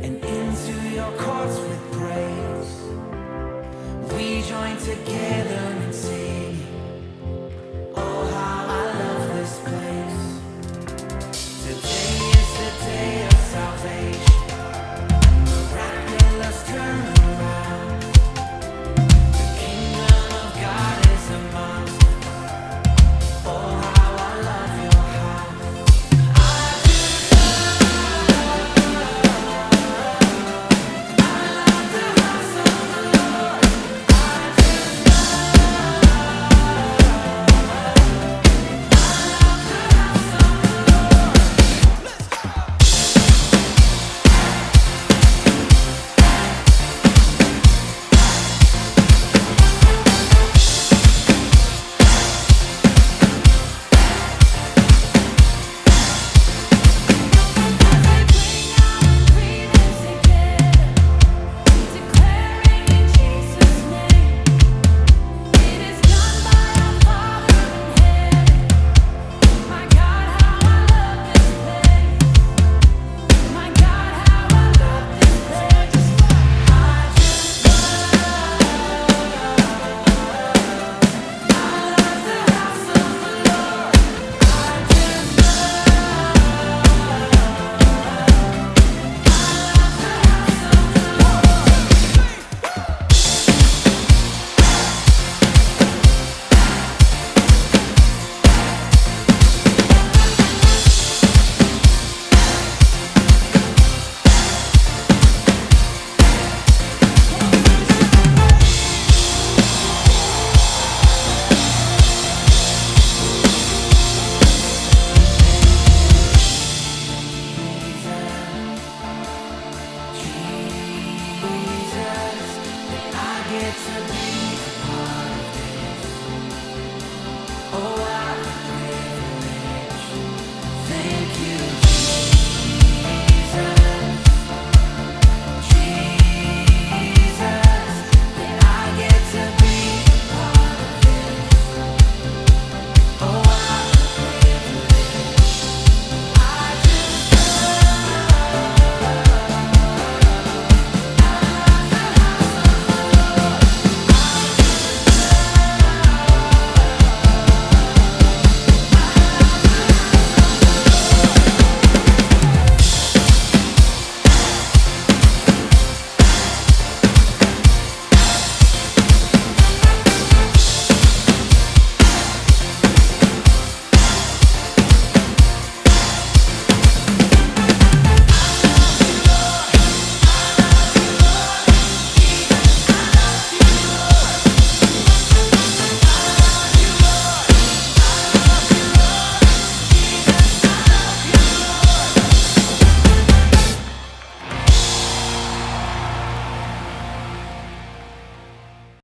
and into your courts with praise. We join together and sing. Oh, how I love this place. Today is the day of salvation. Miraculous turnaround. The kingdom of God is among us. Oh, how I love your house. To be